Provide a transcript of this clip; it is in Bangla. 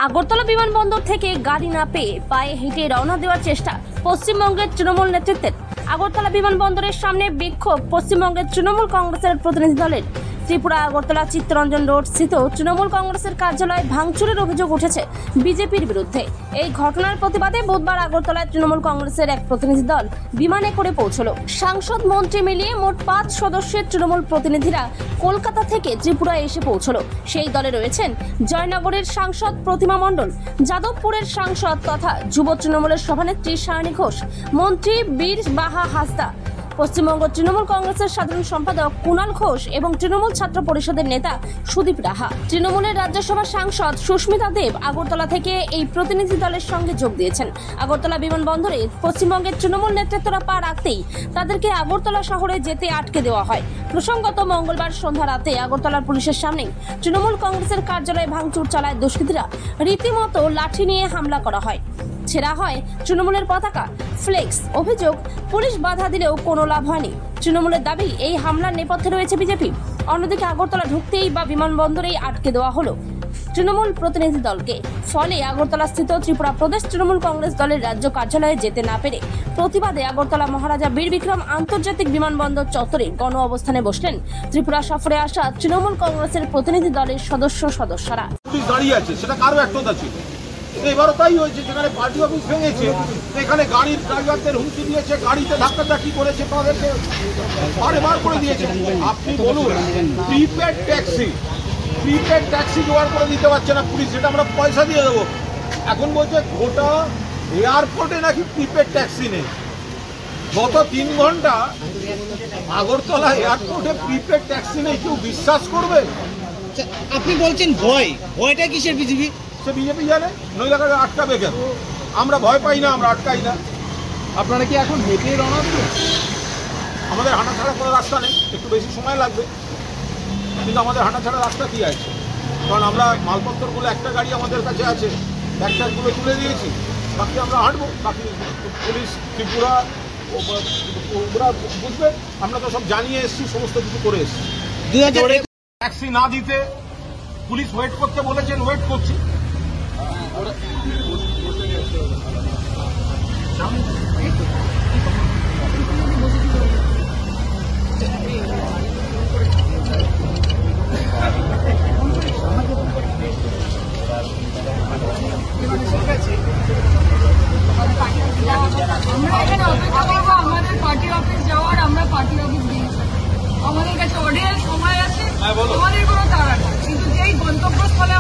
আগরতলা বিমানবন্দর থেকে গাড়ি না পেয়ে পায়ে হেঁটে রওনা দেওয়ার চেষ্টা পশ্চিমবঙ্গের তৃণমূল নেতৃত্বের। আগরতলা বিমানবন্দরের সামনে বিক্ষোভ পশ্চিমবঙ্গের তৃণমূল কংগ্রেসের প্রতিনিধি দলের। ত্রিপুরা আগরতলা চিত্তরঞ্জন রোড স্থিত তৃণমূল কংগ্রেসের কার্যালয়ে ভাঙচুরের অভিযোগ উঠেছে বিজেপির বিরুদ্ধে। এই ঘটনার প্রতিবাদে বুধবার আগরতলায় তৃণমূল কংগ্রেসের এক প্রতিনিধি দল বিমানে করে পৌঁছল। সাংসদ মন্ত্রী মিলিয়ে মোট 5 সদস্যের তৃণমূল প্রতিনিধিরা কলকাতা থেকে ত্রিপুরায় এসে পৌঁছল। সেই দলে রয়েছেন জয়নগরের সাংসদ প্রতিমা মণ্ডল, যাদবপুরের সাংসদ তথা যুব তৃণমূলের সভানেত্রী সায়নী ঘোষ, মন্ত্রী বীর বাহা হাসদা, পশ্চিমবঙ্গ তৃণমূল কংগ্রেসের সাধারণ সম্পাদক কুণাল ঘোষ এবং তৃণমূল ছাত্র পরিষদের নেতা সুদীপ রাহা। তৃণমূলের রাজ্যসভার সাংসদ সুস্মিতা দেব আগরতলা থেকে এই প্রতিনিধি দলের সঙ্গে যোগ দিয়েছেন। আগরতলা বিমানবন্দরে পশ্চিমবঙ্গের তৃণমূল নেতৃত্বরা পা রাখতেই তাদেরকে আগরতলা শহরে যেতে আটকে দেওয়া হয়। প্রসঙ্গত মঙ্গলবার সন্ধ্যা রাতে আগরতলার পুলিশের সামনে তৃণমূল কংগ্রেসের কার্যালয়ে ভাঙচুর চালায় দুষ্কৃতীরা। রীতিমতো লাঠি নিয়ে হামলা করা হয়, ছেঁড়া হয় তৃণমূলের পতাকা, ফ্লেক্স। অভিযোগ, পুলিশ বাধা দিলেও কোনো লাভ হয়নি। তৃণমূলের দাবি, এই হামলার নেপথ্যে রয়েছে বিজেপি। অন্যদিকে আগরতলা ঢুকতেই বা বিমানবন্দরেই আটকে দেওয়া হলো তৃণমূল প্রতিনিধি দলকে। ফলে আগরতলা স্থিত ত্রিপুরা প্রদেশ তৃণমূল কংগ্রেস দলের রাজ্য কার্যালয়ে যেতে না পেরে প্রতিবাদে আগরতলা মহারাজা বীর বিক্রম আন্তর্জাতিক বিমানবন্দর চত্বরে গণ অবস্থানে বসলেন ত্রিপুরা সফরে আসা তৃণমূল কংগ্রেসের প্রতিনিধি দলের সদস্যরা। দাঁড়িয়ে আছে, সেটা কারো একতা ছিল। এবারও তাই হয়েছে, যেখানে পার্টি অফিস ভেঙেছে সেখানে গাড়ির ড্রাইভারদের হুমকি দিয়েছে, গাড়িতে ধাক্কাধাক্কি করেছে, তাদেরকে বার করে দিয়েছে। আপনি বলুন, প্রিপেড ট্যাক্সি জোগাড় করে দিতে পারছে না পুলিশ, সেটা আমরা পয়সা দিয়ে দেবো। এখন বলছে গোটা এয়ারপোর্টে নাকি প্রিপেড ট্যাক্সি নেই। গত 3 ঘন্টা আগরতলা এয়ারপোর্টে প্রিপেড ট্যাক্সি নেই, কেউ বিশ্বাস করবে? আপনি বলছেন ভয়টা কিসের? বিজেপি জানে, নইলে আটকাবে কেন? আমরা ভয় পাই না, আমরা আটকাই না। আপনারা কি এখন হেঁটে রওনা দেবেন? আমাদের হাঁটা ছাড়া কোনো রাস্তা নেই, একটু বেশি সময় লাগবে, কিন্তু আমাদের হাঁটা ছাড়া রাস্তা কি আছে? কারণ আমরা মালপত্রগুলো, একটা গাড়ি আমাদের কাছে আছে, ব্যাগগুলো তুলে দিয়েছি, বাকি আমরা হাঁটবো। বাকি পুলিশ ত্রিপুরা ওরা বুঝবে, আমরা তো সব জানিয়ে এসেছি, সমস্ত কিছু করে এসেছি। ট্যাক্সি না দিতে পুলিশ ওয়েট করতে বলেছেন, ওয়েট করছি। আমাদের পার্টি অফিস যাওয়ার, আমরা পার্টি অফিস দিয়েছি, আমাদের কাছে অর্ডিনারি সময় আছে, আমাদের কোনো তাড়া না। কিন্তু যেই গন্তব্যস্থলে